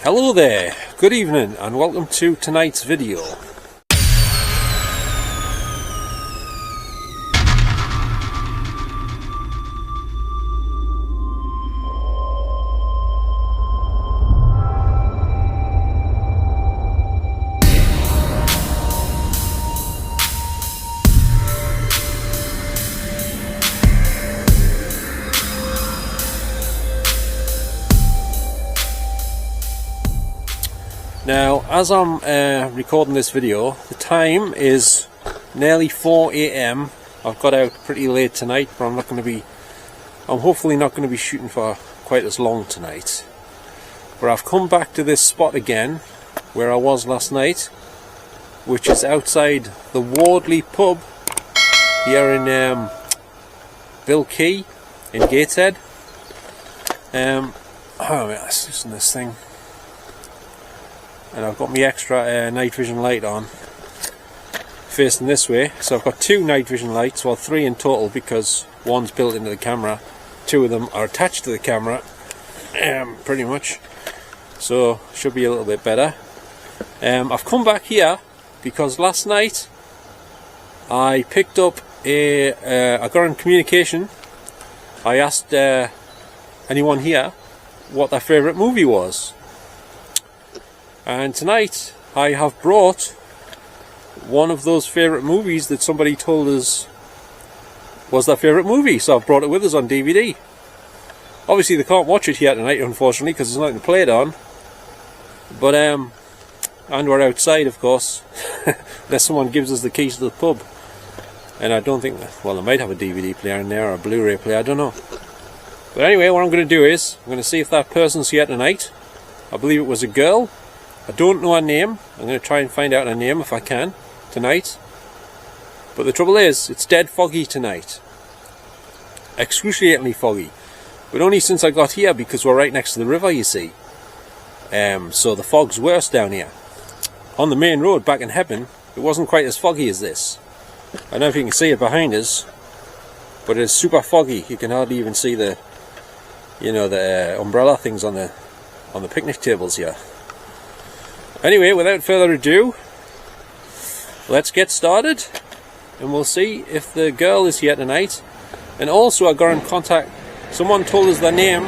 Hello there, good evening and welcome to tonight's video. Now, as I'm recording this video, the time is nearly 4 AM. I've got out pretty late tonight, but I'm hopefully not going to be shooting for quite as long tonight. But I've come back to this spot again, where I was last night, which is outside the Wardley pub here in Bill Quay in Gateshead. Oh, let's listen to this thing. And I've got my extra night vision light on facing this way, so I've got two night vision lights, well three in total because one's built into the camera, two of them are attached to the camera, pretty much, so should be a little bit better. I've come back here because last night I picked up I got in communication. I asked anyone here what their favourite movie was. And tonight I have brought one of those favourite movies that somebody told us was their favourite movie, so I've brought it with us on DVD. Obviously they can't watch it here tonight, unfortunately, because there's nothing to play it on. But and we're outside, of course, unless someone gives us the keys to the pub. And I don't think, well, they might have a DVD player in there or a Blu-ray player, I don't know. But anyway, what I'm going to do is I'm going to see if that person's here tonight. I believe it was a girl. I don't know her name. I'm going to try and find out her name if I can tonight. But the trouble is, it's dead foggy tonight. Excruciatingly foggy. But only since I got here, because we're right next to the river, you see. So the fog's worse down here. On the main road back in Hebden, it wasn't quite as foggy as this. I don't know if you can see it behind us, but it's super foggy. You can hardly even see the, you know, the umbrella things on the picnic tables here. Anyway, without further ado, let's get started and we'll see if the girl is here tonight. And also I got in contact, someone told us their name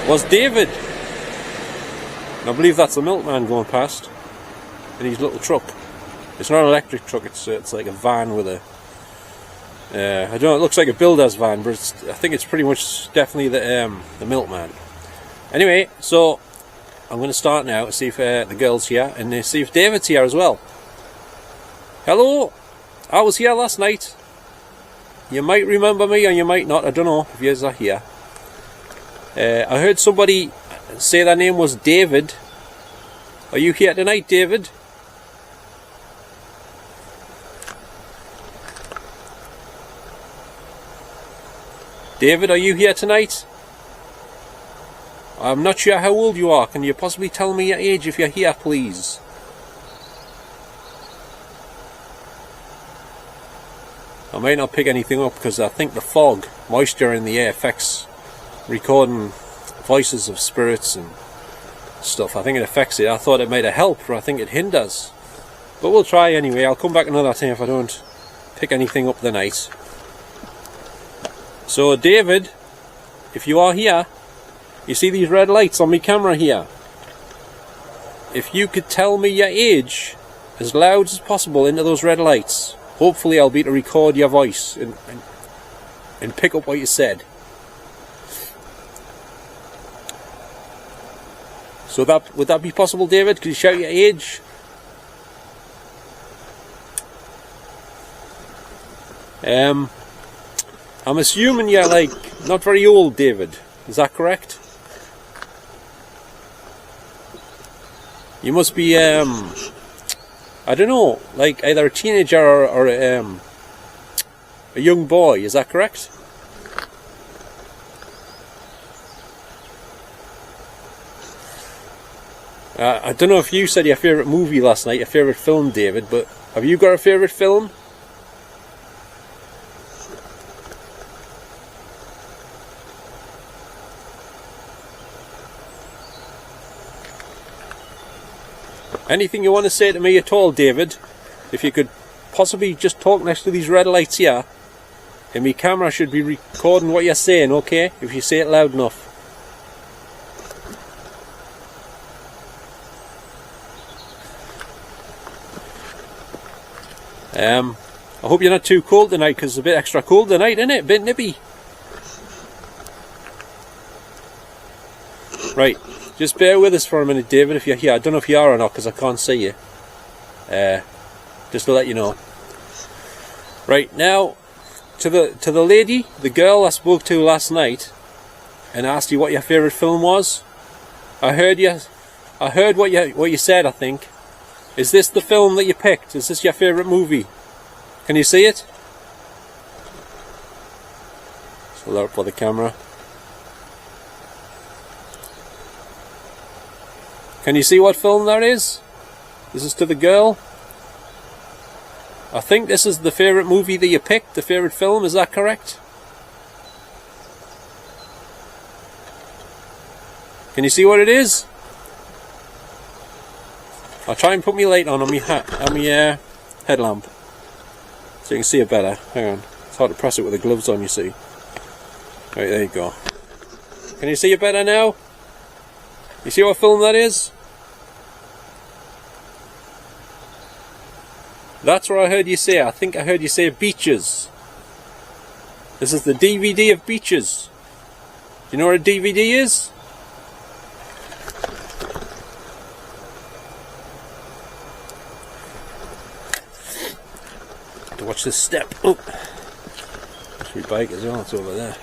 was David. And I believe that's the milkman going past in his little truck. It's not an electric truck, it's like a van with a, I don't know, it looks like a builder's van, but I think it's pretty much definitely the milkman. Anyway, so I'm going to start now to see if the girl's here and see if David's here as well. Hello, I was here last night. You might remember me or you might not, I don't know if you are here. I heard somebody say their name was David. Are you here tonight, David? David, are you here tonight? I'm not sure how old you are. Can you possibly tell me your age if you're here, please? I might not pick anything up because I think the fog, moisture in the air, affects recording voices of spirits and stuff. I think it affects it. I thought it might have helped, but I think it hinders. But we'll try anyway. I'll come back another time if I don't pick anything up the night. So David, if you are here, you see these red lights on my camera here? If you could tell me your age as loud as possible into those red lights, hopefully I'll be able to record your voice and pick up what you said. So would that be possible, David? Could you shout your age? I'm assuming you're like not very old, David. Is that correct? You must be, I don't know, like either a teenager or a young boy, is that correct? I don't know if you said your favourite movie last night, your favourite film, David, but have you got a favourite film? Anything you want to say to me at all, David, if you could possibly just talk next to these red lights here, and my camera should be recording what you're saying, okay? If you say it loud enough. I hope you're not too cold tonight, because it's a bit extra cold tonight, isn't it? A bit nippy. Right, just bear with us for a minute, David, if you're here. I don't know if you are or not, because I can't see you. Just to let you know. Right, now, to the lady, the girl I spoke to last night, and asked you what your favourite film was. I heard what you said, I think. Is this the film that you picked? Is this your favourite movie? Can you see it? So look for the camera. Can you see what film that is? This is to the girl. I think this is the favourite movie that you picked, the favourite film, is that correct? Can you see what it is? I'll try and put my light on my headlamp, so you can see it better. Hang on, it's hard to press it with the gloves on, you see. Right, there you go. Can you see it better now? You see what film that is? That's what I heard you say. I think I heard you say Beaches. This is the DVD of Beaches. Do you know what a DVD is? To watch this step. Oh, that's my bike as well. It's over there.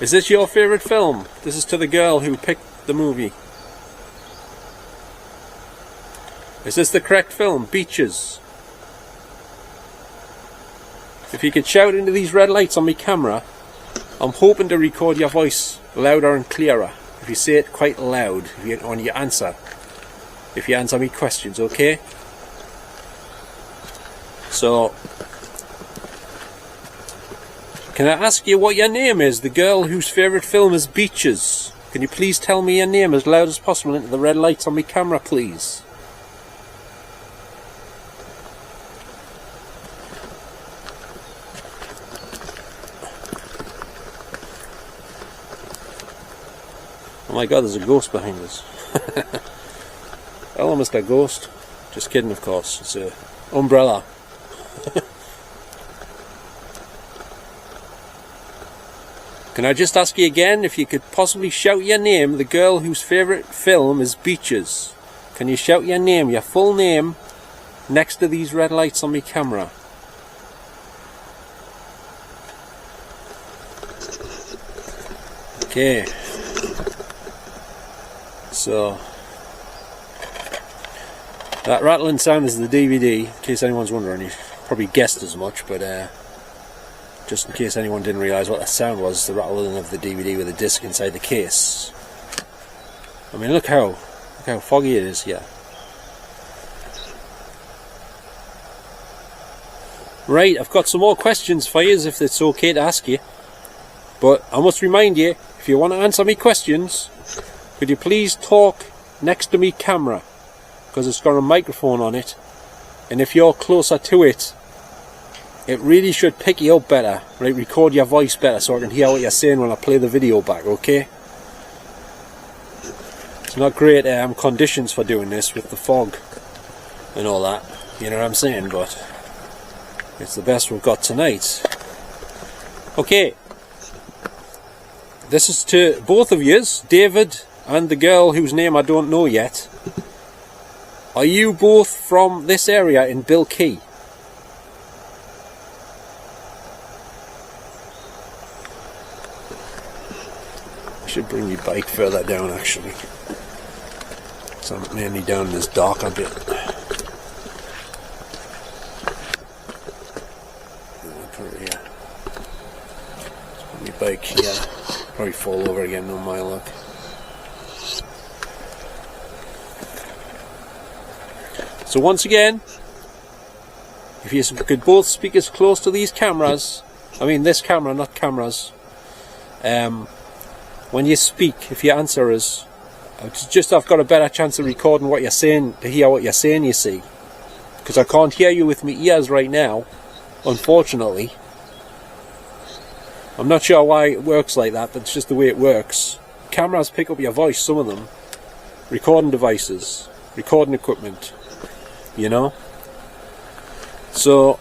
Is this your favourite film? This is to the girl who picked the movie. Is this the correct film? Beaches. If you could shout into these red lights on my camera, I'm hoping to record your voice louder and clearer. If you say it quite loud, when you answer. If you answer me questions, okay? So, can I ask you what your name is? The girl whose favourite film is Beaches. Can you please tell me your name as loud as possible into the red lights on my camera, please? Oh my god, there's a ghost behind us. Hello, Mr. Ghost. Just kidding, of course. It's an umbrella. Can I just ask you again if you could possibly shout your name, the girl whose favourite film is Beaches? Can you shout your name, your full name, next to these red lights on my camera? Okay. So, that rattling sound is the DVD, in case anyone's wondering. You probably guessed as much, but just in case anyone didn't realise what that sound was, the rattling of the DVD with the disc inside the case. I mean, look how foggy it is here. Right, I've got some more questions for you, if it's okay to ask you. But I must remind you, if you want to answer me questions, could you please talk next to me camera, because it's got a microphone on it, and if you're closer to it, it really should pick you up better, right? Record your voice better so I can hear what you're saying when I play the video back, okay? It's not great conditions for doing this with the fog and all that, you know what I'm saying, but it's the best we've got tonight. Okay, this is to both of yous, David and the girl whose name I don't know yet. Are you both from this area in Bill Quay? I should bring my bike further down actually. So I'm mainly down this darker bit. Put it here. Let's put my bike here. Probably fall over again, no my luck. So once again, if you could both speak as close to these cameras, I mean this camera, not cameras, when you speak, if you answer us, I've got a better chance of recording what you're saying, to hear what you're saying, you see. Because I can't hear you with my ears right now, unfortunately. I'm not sure why it works like that, but it's just the way it works. Cameras pick up your voice, some of them. Recording devices, recording equipment, you know. So,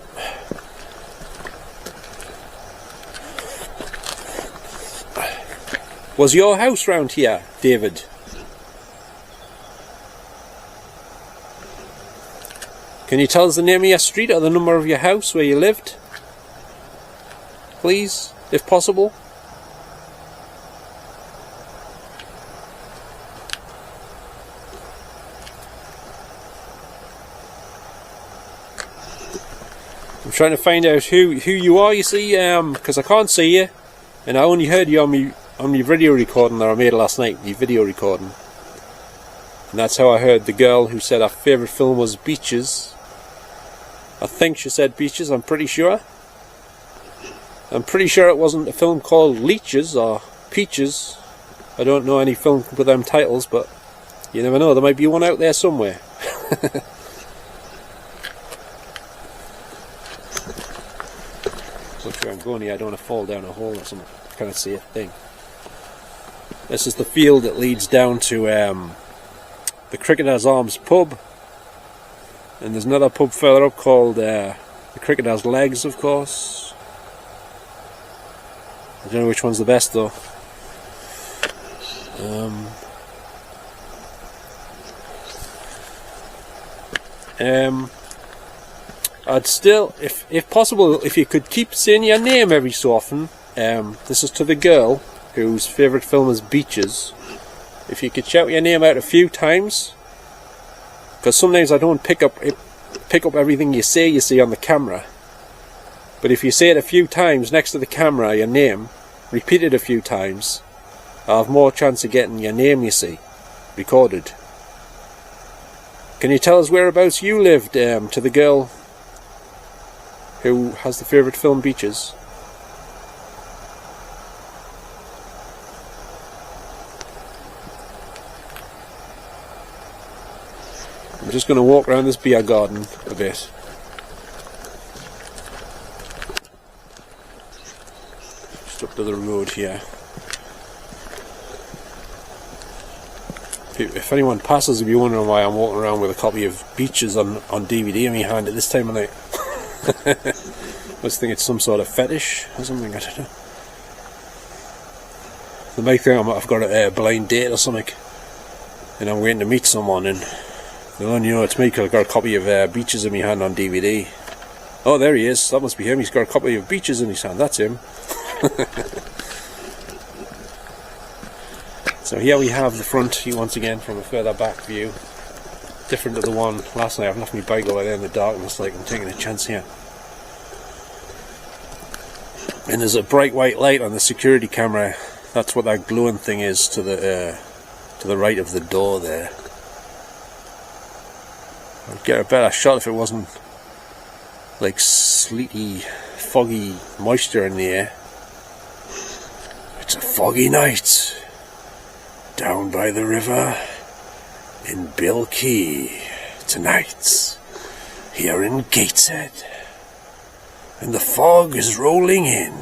was your house round here, David? Can you tell us the name of your street or the number of your house where you lived? Please, if possible. I'm trying to find out who you are, you see, because I can't see you, and I only heard you on my video recording that I made last night, the video recording. And that's how I heard the girl who said her favourite film was Beaches. I think she said Beaches, I'm pretty sure. I'm pretty sure it wasn't a film called Leeches or Peaches. I don't know any film with them titles, but you never know, there might be one out there somewhere. Look where I'm going here, I don't want to fall down a hole or something. I can't see a thing. This is the field that leads down to the Cricketer's Arms pub. And there's another pub further up called the Cricketer's Legs, of course. I don't know which one's the best though. I'd still, if possible, if you could keep saying your name every so often. This is to the girl whose favourite film is Beaches. If you could shout your name out a few times, because sometimes I don't pick up everything you see on the camera. But if you say it a few times next to the camera, your name, repeat it a few times, I'll have more chance of getting your name, you see, recorded. Can you tell us whereabouts you lived, to the girl who has the favourite film Beaches? I'm just going to walk around this beer garden a bit. Just up to the road here. If anyone passes, if you're wondering why I'm walking around with a copy of Beaches on DVD in my hand at this time of night. Must think it's some sort of fetish or something, I don't know. They might think I've got a blind date or something, and I'm waiting to meet someone, and they'll only know it's me because I've got a copy of Beaches in my hand on DVD. Oh, there he is. That must be him. He's got a copy of Beaches in his hand. That's him. So here we have the front once again from a further back view. Different to the one last night. I've left my bike over there in the darkness, like I'm taking a chance here. And there's a bright white light on the security camera. That's what that glowing thing is to the right of the door there. I'd get a better shot if it wasn't like sleety, foggy moisture in the air. It's a foggy night down by the river in Bill Quay tonight, here in Gateshead, and the fog is rolling in,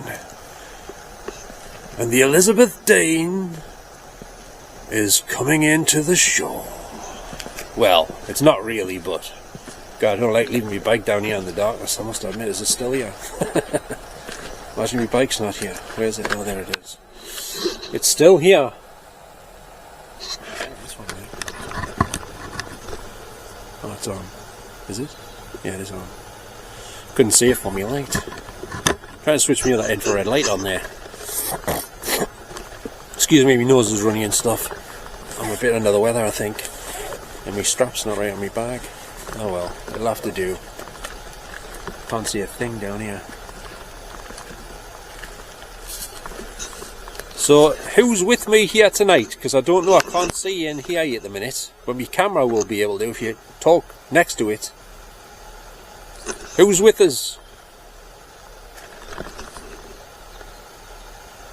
and the Elizabeth Dane is coming into the shore. Well, it's not really, but God, I don't like leaving my bike down here in the darkness, I must admit. Is it still here? Imagine my bike's not here. Where is it? Oh, there it is. It's still here. Oh, it's on. Is it? Yeah, it is on. Couldn't see it from my light. Trying to switch me that infrared light on there. Excuse me, my nose is running and stuff. I'm a bit under the weather, I think. And my strap's not right on my bag. Oh well, it'll have to do. Can't see a thing down here. So, who's with me here tonight? Because I don't know, I can't see you and hear you at the minute. But my camera will be able to if you talk next to it. Who's with us?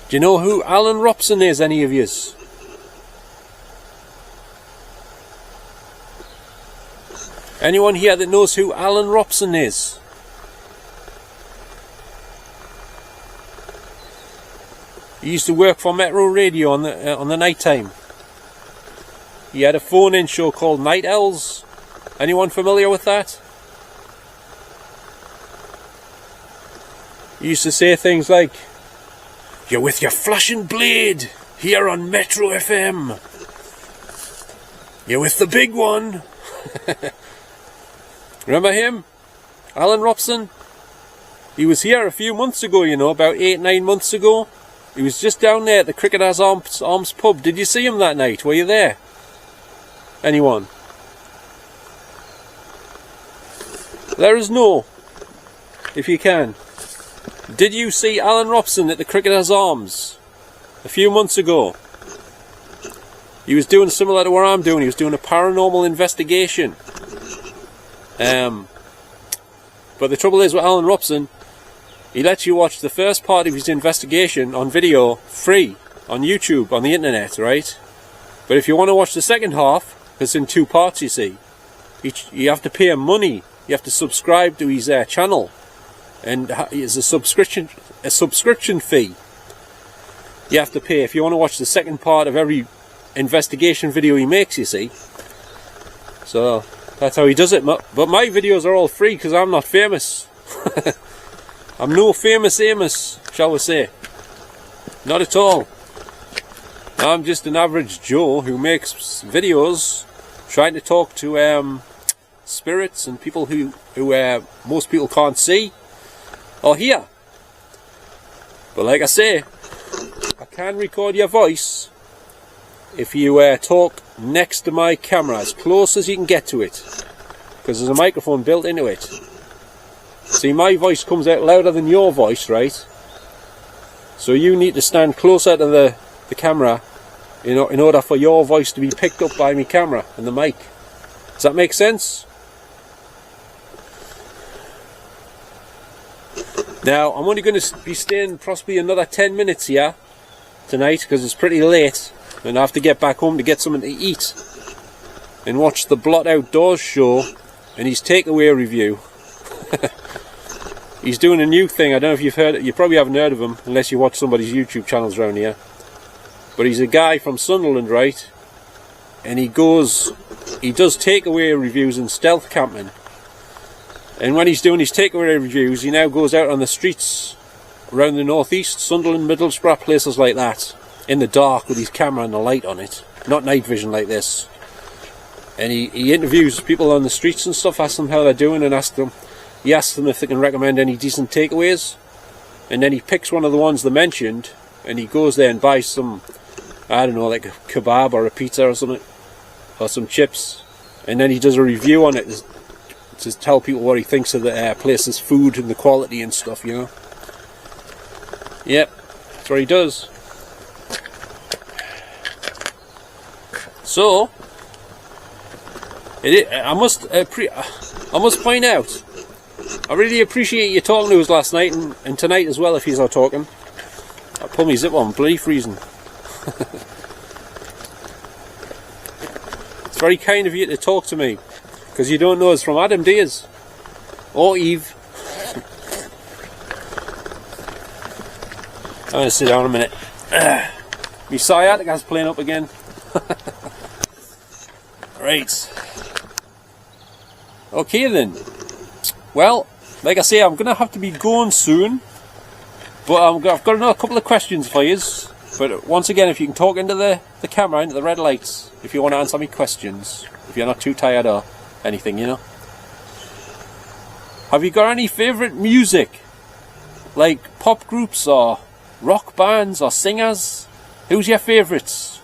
Do you know who Alan Robson is, any of yous? Anyone here that knows who Alan Robson is? He used to work for Metro Radio on the night time. He had a phone-in show called Night Owls. Anyone familiar with that? He used to say things like, "You're with your flashing blade here on Metro FM. You're with the big one." Remember him? Alan Robson? He was here a few months ago, you know, about 8-9 months ago. He was just down there at the Cricketers Arms pub. Did you see him that night? Were you there? Anyone? Let us know, if you can. Did you see Alan Robson at the Cricketers Arms a few months ago? He was doing similar to what I'm doing. He was doing a paranormal investigation. But the trouble is with Alan Robson, he lets you watch the first part of his investigation on video, free, on YouTube, on the internet, right? But if you want to watch the second half, it's in 2 parts, you see. You have to pay him money. You have to subscribe to his channel, and it's a subscription fee. You have to pay if you want to watch the second part of every investigation video he makes, you see. So that's how he does it. But my videos are all free because I'm not famous. I'm no famous Amos, shall we say. Not at all. I'm just an average Joe who makes videos trying to talk to spirits and people who most people can't see or hear. But like I say, I can record your voice if you talk next to my camera, as close as you can get to it, because there's a microphone built into it. See, my voice comes out louder than your voice, right? So you need to stand closer to the camera in order for your voice to be picked up by my camera and the mic. Does that make sense? Now, I'm only going to be staying possibly another 10 minutes here tonight because it's pretty late and I have to get back home to get something to eat and watch the Blot Outdoors show and his takeaway review. He's doing a new thing. I don't know if you've heard it. You probably haven't heard of him unless you watch somebody's YouTube channels around here. But he's a guy from Sunderland, right? And he does takeaway reviews in stealth camping. And when he's doing his takeaway reviews, he now goes out on the streets around the northeast, Sunderland, Middlesbrough, places like that, in the dark with his camera and the light on it. Not night vision like this. And he interviews people on the streets and stuff, asks them how they're doing, and he asks them if they can recommend any decent takeaways. And then he picks one of the ones they mentioned, and he goes there and buys some, I don't know, like a kebab or a pizza or something, or some chips. And then he does a review on it to tell people what he thinks of the place's food and the quality and stuff, you know. Yep, that's what he does. So, I must point out, I really appreciate you talking to us last night and tonight as well if he's not talking. I pull my zip on, bloody freezing. It's very kind of you to talk to me, because you don't know us from Adam, do you? Or Eve. I'm going to sit down a minute. My sciatica's playing up again. Right. Okay then. Well, like I say, I'm going to have to be going soon. But I've got another couple of questions for you. But once again, if you can talk into the camera, into the red lights, if you want to answer me questions. If you're not too tired or anything, you know. Have you got any favourite music? Like pop groups or rock bands or singers? Who's your favourites?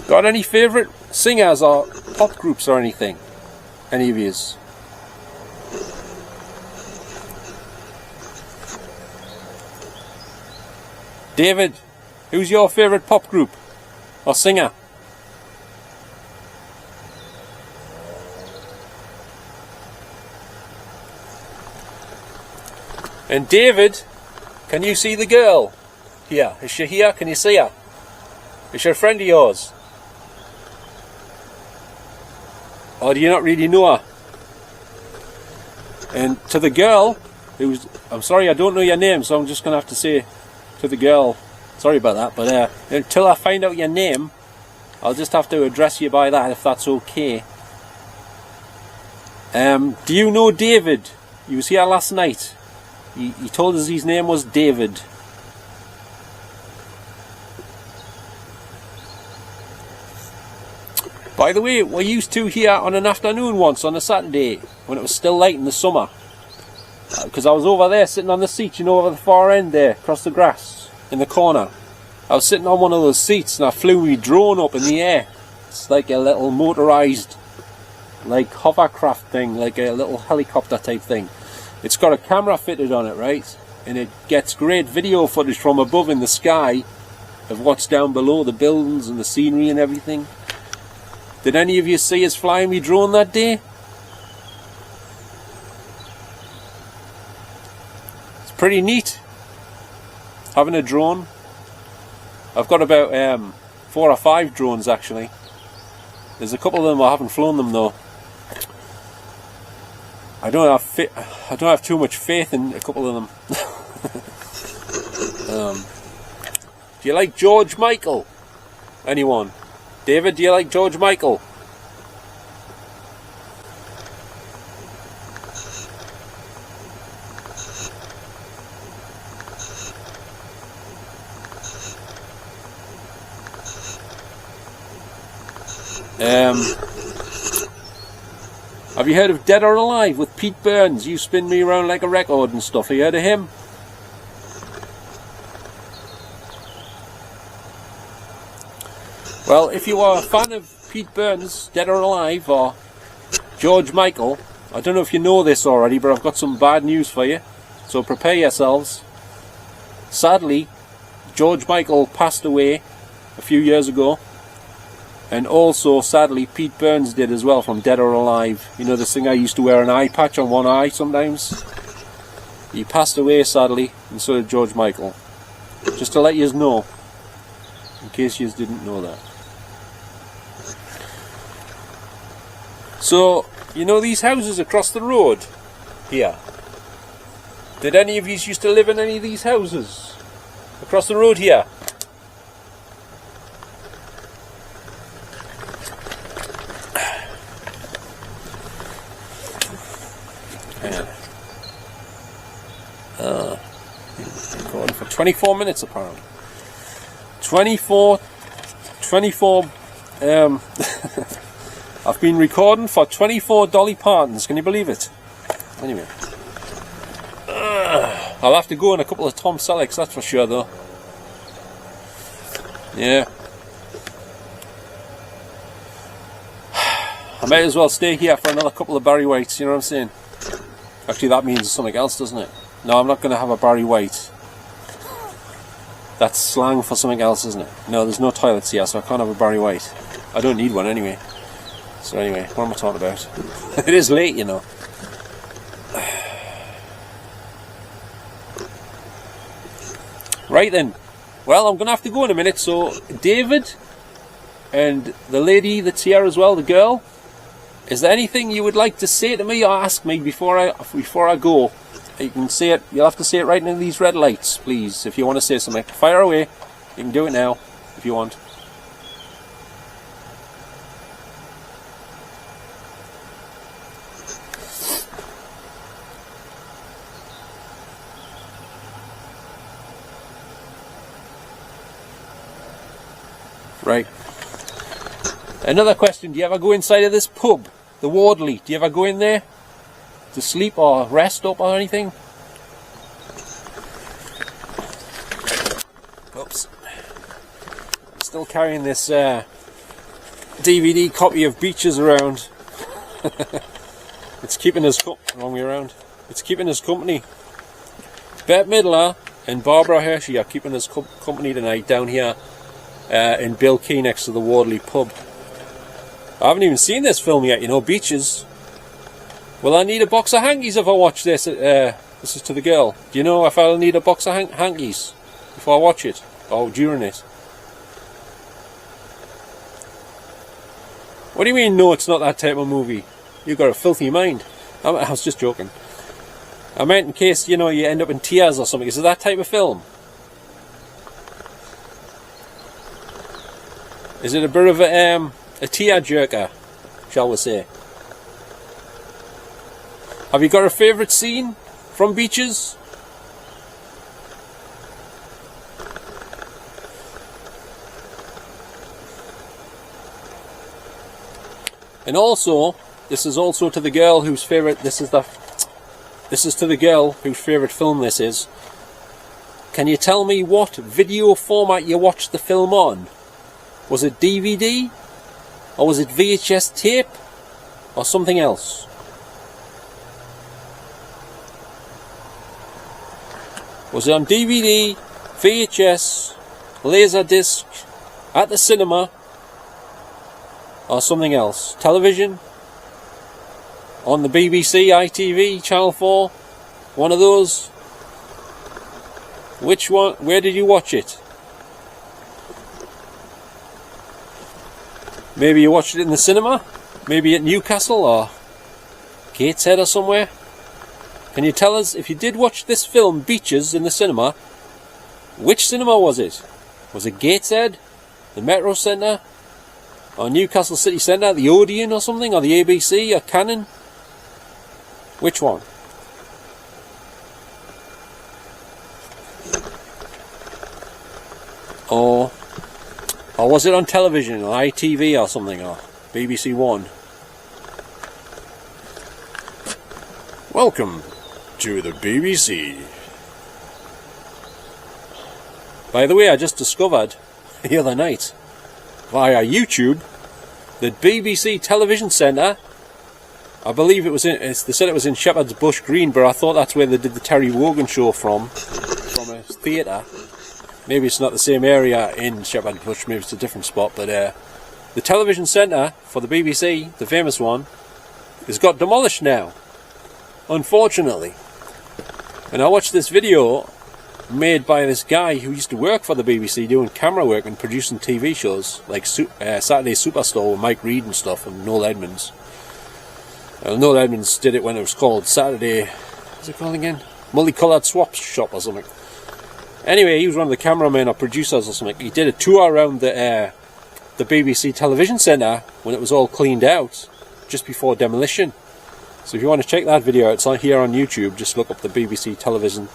Got any favourite singers or pop groups or anything? Any of yous? David, who's your favourite pop group or singer? And David, can you see the girl Here, is she here? Can you see her? Is she a friend of yours? Or do you not really know her? And to the girl, who's, I'm sorry I don't know your name, so I'm just going to have to say to the girl, sorry about that, but until I find out your name, I'll just have to address you by that, if that's okay. Do you know David? He was here last night. He told us his name was David. By the way, we used to here on an afternoon once on a Saturday when it was still light in the summer. Because I was over there sitting on the seat, you know, over the far end there, across the grass, in the corner. I was sitting on one of those seats and I flew my drone up in the air. It's like a little motorised, like hovercraft thing, like a little helicopter type thing. It's got a camera fitted on it, right? And it gets great video footage from above in the sky of what's down below, the buildings and the scenery and everything. Did any of you see us flying me drone that day? It's pretty neat having a drone. I've got about 4 or 5 drones actually. There's a couple of them I haven't flown them though. I don't have too much faith in a couple of them. Do you like George Michael? Anyone? David, do you like George Michael? Have you heard of Dead or Alive with Pete Burns? You spin me around like a record and stuff. Have you heard of him? Well, if you are a fan of Pete Burns, Dead or Alive, or George Michael, I don't know if you know this already, but I've got some bad news for you, so prepare yourselves. Sadly, George Michael passed away a few years ago, and also sadly Pete Burns did as well, from Dead or Alive. You know, this thing I used to wear an eye patch on one eye sometimes? He passed away sadly, and so did George Michael. Just to let you know, in case you didn't know that. So, you know these houses across the road here? Did any of you used to live in any of these houses across the road here? Recording for 24 minutes apparently. 24 I've been recording for 24 Dolly Partons, can you believe it? Anyway, I'll have to go on a couple of Tom Sellecks, that's for sure though. Yeah, I might as well stay here for another couple of Barry Whites, you know what I'm saying? Actually that means something else, doesn't it? No, I'm not going to have a Barry White. That's slang for something else, isn't it? No, there's no toilets here, so I can't have a Barry White. I don't need one anyway. So anyway, what am I talking about? It is late, you know. Right then. Well, I'm going to have to go in a minute. So, David and the lady that's here as well, the girl, is there anything you would like to say to me or ask me before I go? You can say it. You'll have to say it right into these red lights, please. If you want to say something, fire away. You can do it now if you want. Right. Another question, do you ever go inside of this pub, the Wardley? Do you ever go in there to sleep or rest up or anything? Oops. I'm still carrying this DVD copy of Beaches around. It's keeping us wrong way around. It's keeping us company. Bette Midler and Barbara Hershey are keeping us company tonight down here in Bill Quay next to the Wardley pub. I haven't even seen this film yet, you know, Beaches. Will I need a box of hankies if I watch this? This is to the girl. Do you know if I'll need a box of hankies? before I watch it, or during it. What do you mean, no, it's not that type of movie? You've got a filthy mind. I was just joking. I meant in case, you know, you end up in tears or something. Is it that type of film? Is it a bit of a tear-jerker, shall we say? Have you got a favourite scene from Beaches? And also, this is also to the girl whose favourite, this is to the girl whose favourite film this is. Can you tell me what video format you watched the film on? Was it DVD? Or was it VHS tape? Or something else? Was it on DVD, VHS, Laserdisc, at the cinema, or something else? Television? On the BBC, ITV, Channel 4? One of those? Which one? Where did you watch it? Maybe you watched it in the cinema? Maybe at Newcastle or Gateshead or somewhere? Can you tell us, if you did watch this film, Beaches, in the cinema, which cinema was it? Was it Gateshead? The Metro Centre? Or Newcastle City Centre? The Odeon or something? Or the ABC? Or Canon? Which one? Or was it on television, or ITV or something, or BBC One? Welcome to the BBC. By the way, I just discovered the other night via YouTube that BBC Television Centre, I believe it was in, they said it was in Shepherd's Bush Green, but I thought that's where they did the Terry Wogan show from a theatre. Maybe it's not the same area in Shepherd's Bush, maybe it's a different spot, but the Television Centre for the BBC, the famous one, has got demolished now, unfortunately. And I watched this video made by this guy who used to work for the BBC doing camera work and producing TV shows like Saturday Superstore with Mike Reed and stuff, and Noel Edmonds. Noel Edmonds did it when it was called Saturday, what's it called again? Multicoloured Swap Shop or something. Anyway, he was one of the cameramen or producers or something. He did a tour around the BBC Television Centre when it was all cleaned out, just before demolition. So if you want to check that video, it's on here on YouTube. Just look up the BBC Television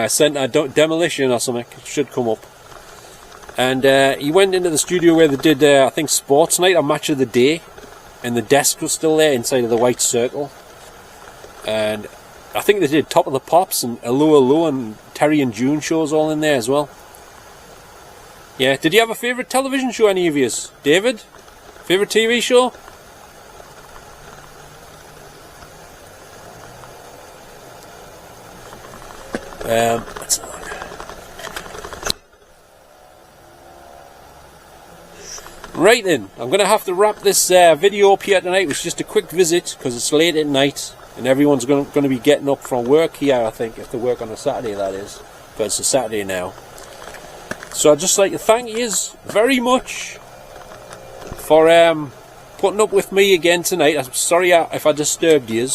Centre demolition or something. It should come up. And he went into the studio where they did, I think, Sports Night or Match of the Day, and the desk was still there inside of the white circle. And I think they did Top of the Pops and Hello Hello and Terry and June shows all in there as well. Yeah, did you have a favourite television show, any of yous? David? Favourite TV show? Let's have a look. Right then, I'm going to have to wrap this video up here tonight. It was just a quick visit because it's late at night and everyone's going to be getting up from work here, I think, if they work on a Saturday, that is, because it's a Saturday now. So I'd just like to thank you very much for putting up with me again tonight. I'm sorry if I disturbed you.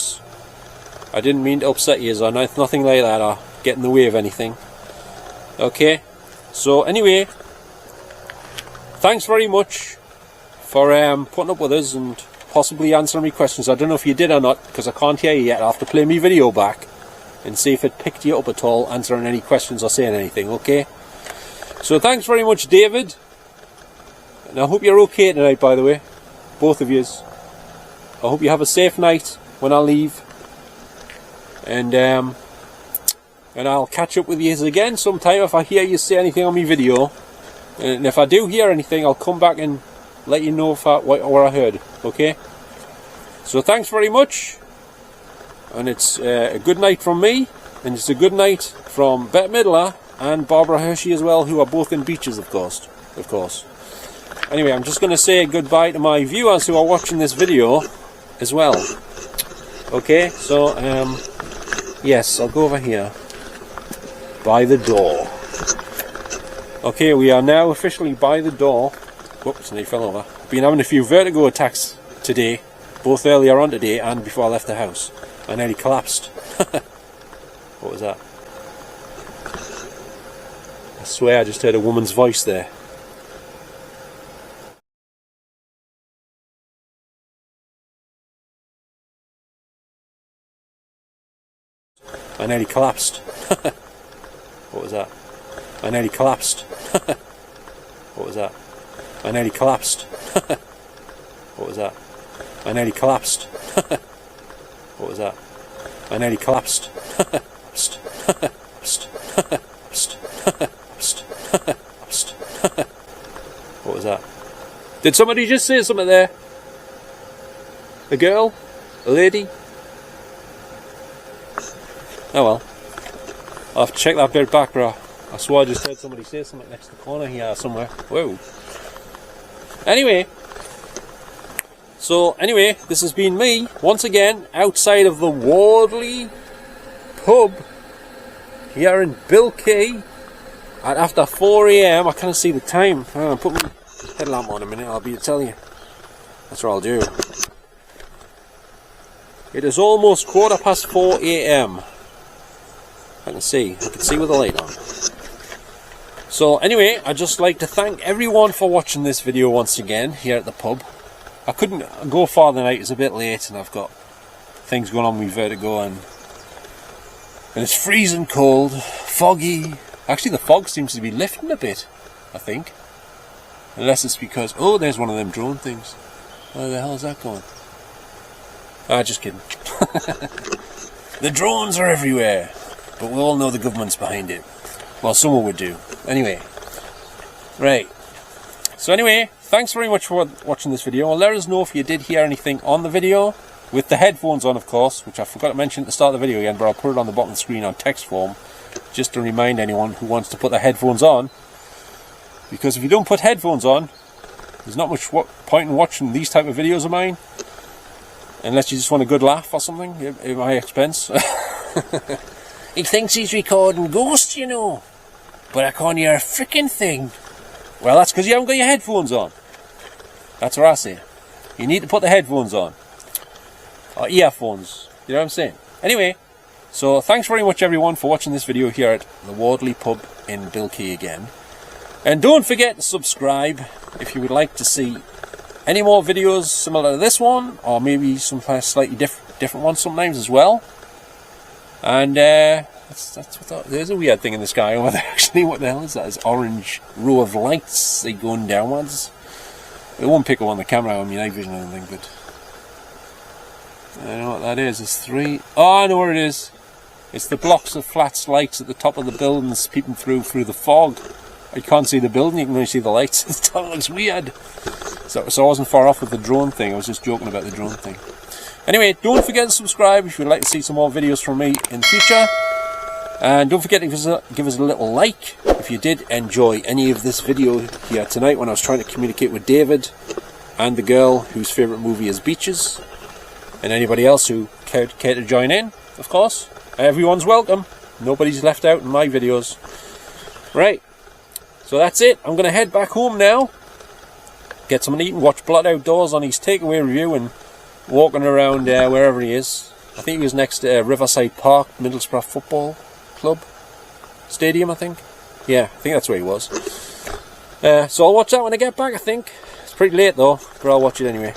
I didn't mean to upset you or nothing like that, or get in the way of anything. Okay, so anyway, thanks very much for putting up with us and possibly answering me questions. I don't know if you did or not, because I can't hear you yet. I'll have to play my video back and see if it picked you up at all, answering any questions or saying anything, okay? So thanks very much, David, and I hope you're okay tonight, by the way, both of yous. I hope you have a safe night when I leave, and I'll catch up with you again sometime if I hear you say anything on my video, and if I do hear anything, I'll come back and let you know what I heard, okay? So thanks very much, and it's a good night from me, and it's a good night from Bette Midler and Barbara Hershey as well, who are both in Beaches, of course. Anyway, I'm just going to say goodbye to my viewers who are watching this video as well. Okay, so yes, I'll go over here. by the door. Okay, we are now officially by the door. Whoops, and he fell over. Been having a few vertigo attacks today, both earlier on today and before I left the house. I nearly collapsed. What was that? I swear I just heard a woman's voice there. I nearly collapsed. What was that? I nearly collapsed. What was that? I nearly collapsed. What was that? I nearly collapsed. What was that? I nearly collapsed. What was that? Did somebody just say something there? A girl? A lady? Oh well. I'll have to check that bit back, bro. I swore I just heard somebody say something next to the corner here somewhere. Whoa. Anyway, this has been me, once again, outside of the Wardley pub here in Bill Quay at after 4 AM. I can't see the time. I'll put my headlamp on a minute, I'll be to tell you. That's what I'll do. It is almost 4:15 AM. I can see with the light on. So anyway, I'd just like to thank everyone for watching this video once again here at the pub. I couldn't go far tonight, it's a bit late and I've got things going on with vertigo and it's freezing cold, foggy. Actually the fog seems to be lifting a bit, I think. Unless it's because, oh, there's one of them drone things. Where the hell is that going? Ah, just kidding. The drones are everywhere. But we all know the government's behind it. Well, someone would do. Anyway. Right. So anyway, thanks very much for watching this video. Well, let us know if you did hear anything on the video. With the headphones on, of course, which I forgot to mention at the start of the video again, but I'll put it on the bottom of the screen on text form, just to remind anyone who wants to put their headphones on. Because if you don't put headphones on, there's not much point in watching these type of videos of mine. Unless you just want a good laugh or something, at my expense. He thinks he's recording ghosts, you know. But I can't hear a frickin' thing. Well, that's because you haven't got your headphones on. That's what I say. You need to put the headphones on. Or earphones. You know what I'm saying? Anyway, so thanks very much everyone for watching this video here at the Wardley pub in Bill Quay again. And don't forget to subscribe if you would like to see any more videos similar to this one. Or maybe some slightly different ones sometimes as well. And that's what there's a weird thing in the sky over there actually. What the hell is that? It's orange row of lights they going downwards. It won't pick up on the camera on my night vision or anything, but I don't know what that is. It's three. Oh, I know where it is. It's the blocks of flats lights at the top of the buildings peeping through the fog. You can't see the building, you can only see the lights. It looks weird. So I wasn't far off with the drone thing. I was just joking about the drone thing. Anyway, don't forget to subscribe if you'd like to see some more videos from me in the future. And don't forget to give us a little like if you did enjoy any of this video here tonight when I was trying to communicate with David and the girl whose favourite movie is Beaches. And anybody else who care to join in, of course. Everyone's welcome. Nobody's left out in my videos. Right. So that's it. I'm going to head back home now. Get something to eat and watch Blood Outdoors on his takeaway review and walking around wherever he is. I think he was next to Riverside Park, Middlesbrough Football Club Stadium, I think. Yeah, I think that's where he was. So I'll watch that when I get back, I think. It's pretty late though, but I'll watch it anyway.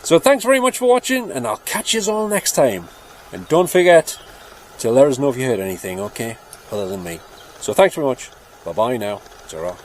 So thanks very much for watching, and I'll catch you all next time. And don't forget to let us know if you heard anything, okay? Other than me. So thanks very much. Bye-bye now. Ta-ra.